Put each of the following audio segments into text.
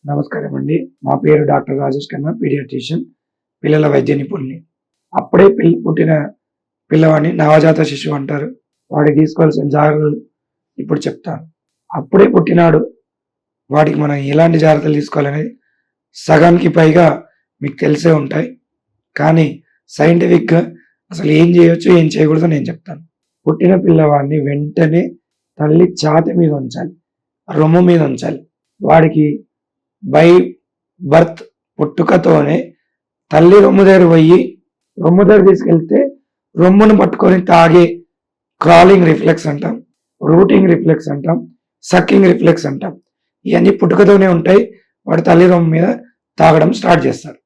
నమస్కారం అండి. నా పేరు డాక్టర్ రాజేష్ ఖన్నా, పీడియాట్రిషియన్, పిల్లల వైద్య నిపుణుల్ని. అప్పుడే పుట్టిన పిల్లవాడిని నవజాత శిశువు అంటారు. వాడికి తీసుకోవాల్సిన జాగ్రత్తలు ఇప్పుడు చెప్తాను. అప్పుడే పుట్టినాడు వాడికి మనం ఎలాంటి జాగ్రత్తలు తీసుకోవాలనేది సగానికి పైగా మీకు తెలిసే ఉంటాయి. కానీ సైంటిఫిక్‌గా అసలు ఏం చేయొచ్చు, ఏం చేయకూడదో నేను చెప్తాను. పుట్టిన పిల్లవాడిని వెంటనే తల్లి ఛాతీ మీద ఉంచాలి, రొమ్ము మీద ఉంచాలి. వాడికి బై బర్త్ పుట్టుకతోనే తల్లి రొమ్ము దగ్గర తీసుకెళ్తే రొమ్మును పట్టుకొని తాగే క్రాలింగ్ రిఫ్లెక్స్ అంటాం, రూటింగ్ రిఫ్లెక్స్ అంటాం, సక్కింగ్ రిఫ్లెక్స్ అంటాం. ఇవన్నీ పుట్టుకతోనే ఉంటాయి. వాడు తల్లి రొమ్ము మీద తాగడం స్టార్ట్ చేస్తాడు.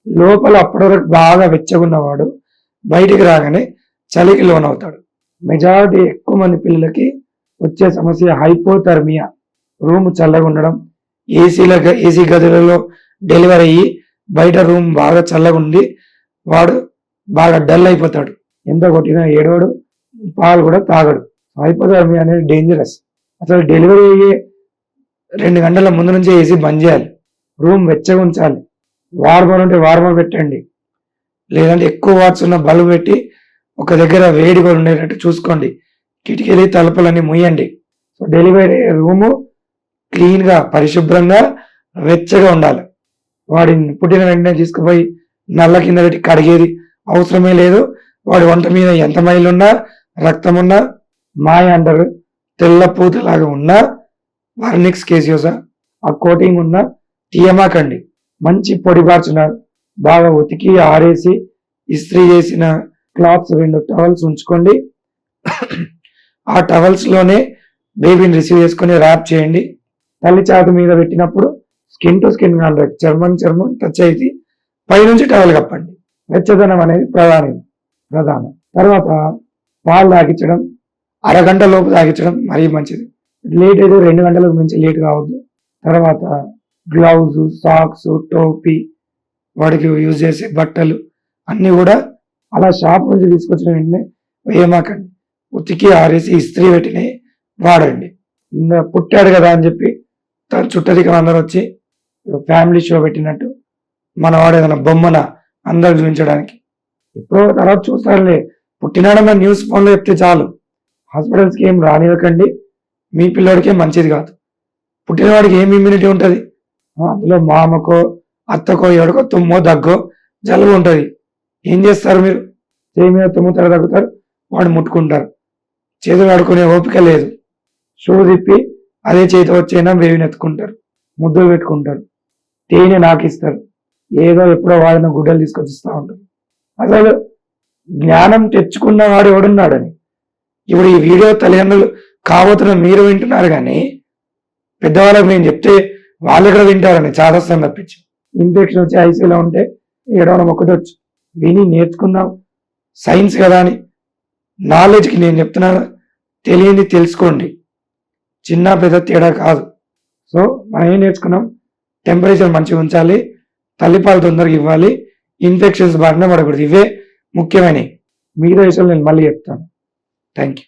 లోపల అప్పటి వరకు బాగా వెచ్చగున్నవాడు బయటికి రాగానే చలికి లోనవుతాడు. మెజారిటీ ఎక్కువ మంది పిల్లలకి వచ్చే సమస్య హైపోథర్మియా. రూమ్ చల్లగా ఉండడం, ఏసీ గదులలో డెలివరీ అయ్యి బయట రూమ్ బాగా చల్లగా ఉండి వాడు బాగా డల్ అయిపోతాడు. ఎంత కొట్టినా ఏడవడు, పాలు కూడా తాగడు. హైపోథర్మియా అనేది డేంజరస్. అసలు డెలివరీ అయ్యే 2 గంటల ముందు నుంచే ఏసీ బంద్ చేయాలి. రూమ్ వెచ్చగా ఉంచాలి. వార్మర్ ఉంటే వార్మర్ పెట్టండి, లేదంటే ఎక్కువ వాట్స్ ఉన్న బల్బు పెట్టి ఒక దగ్గర వేడిగా ఉండేటట్టు చూసుకోండి. కిటికీలు తలుపులన్నీ మూయండి. సో డెలివరీ రూము క్లీన్గా, పరిశుభ్రంగా, వెచ్చగా ఉండాలి. వాడిని పుట్టిన వెంటనే తీసుకుపోయి నల్ల కింద పెట్టి కడిగేది అవసరమే లేదు. వాడి వంట మీద ఎంత మైలున్నా, రక్తం ఉన్నా, మాయ అంటారు, తెల్ల పూతలాగా ఉన్నా, వర్నిక్స్ కేసియోసా ఆ కోటింగ్ ఉన్నా తీయమాకండి. మంచి పొడి బార్చున్నారు, బాగా ఉతికి ఆరేసి ఇస్త్రీ చేసిన క్లాత్స్ 2 టవల్స్ ఉంచుకోండి. ఆ టవల్స్లోనే బేబీని రిసీవ్ చేసుకొని ర్యాప్ చేయండి. తల్లి ఛాతీ మీద పెట్టినప్పుడు స్కిన్ టు స్కిన్ కాంటాక్ట్, చర్మం టచ్ అయితే పైనుంచి టవల్ కప్పండి. వెచ్చదనం అనేది ప్రధానం. తర్వాత పాలు తాగించడం, అరగంట లోపు తాగించడం మరీ మంచిది. లేట్ అయితే 2 గంటలకు మించి లేట్ కావద్దు. తర్వాత గ్లౌజ్, సాక్స్, టోపీ, వాడికి యూజ్ చేసే బట్టలు అన్నీ కూడా అలా షాప్ నుంచి తీసుకొచ్చిన వెంటనే వేయమాకండి. ఉతికి ఆరేసి ఇస్త్రీ పెట్టినవి వాడండి. ఇంకా పుట్టాడు కదా అని చెప్పి తన చుట్టరికం అందరూ వచ్చి ఫ్యామిలీ షో పెట్టినట్టు మన వాడు ఏదైనా బొమ్మన అందరు చూపించడానికి ఎప్పుడో తర్వాత చూస్తారులే. పుట్టినాడన్న న్యూస్ ఫోన్లో చెప్తే చాలు. హాస్పిటల్స్కి ఏం రానివ్వకండి. మీ పిల్లోడికే మంచిది కాదు. పుట్టినవాడికి ఏం ఇమ్యూనిటీ ఉంటుంది? అందులో మామకో, అత్తకో, ఎవడికో తుమ్మో, దగ్గో, జలుబు ఉంటుంది. ఏం చేస్తారు మీరు? చేయి మీద తుమ్ము తగ్గుతారు, వాడు ముట్టుకుంటారు. చేతులు ఆడుకునే ఓపిక లేదు. షూ తిప్పి అదే చేతి వచ్చైనా బేబీని ఎత్తుకుంటారు, ముద్దులు పెట్టుకుంటారు, తేనె నాకిస్తారు, ఏదో ఎప్పుడో వాడిన గుడ్డలు తీసుకొచ్చిస్తూ ఉంటారు. అసలు జ్ఞానం తెచ్చుకున్న వాడు ఎవడున్నాడని ఇప్పుడు ఈ వీడియో తల్లిదండ్రులు కాబోతున్న మీరు వింటున్నారు, కానీ పెద్దవాళ్ళకి నేను చెప్తే వాళ్ళు ఎక్కడ వింటారని చాదస్తం తప్పించి. ఇన్ఫెక్షన్ వచ్చి ఐసీలో ఉంటే ఏడవడం ఒకటి వచ్చు. విని నేర్చుకున్నాం, సైన్స్ కదా అని. నాలెడ్జ్కి నేను చెప్తున్నాను, తెలియంది తెలుసుకోండి. చిన్న పెద్ద తేడా కాదు. సో మనం ఏం నేర్చుకున్నాం? టెంపరేచర్ మంచిగా ఉంచాలి, తల్లిపాలు తొందరగా ఇవ్వాలి, ఇన్ఫెక్షన్స్ బారిన పడకూడదు. ఇవే ముఖ్యమైనవి. మిగతా విషయాలు నేను మళ్ళీ చెప్తాను. Thank you.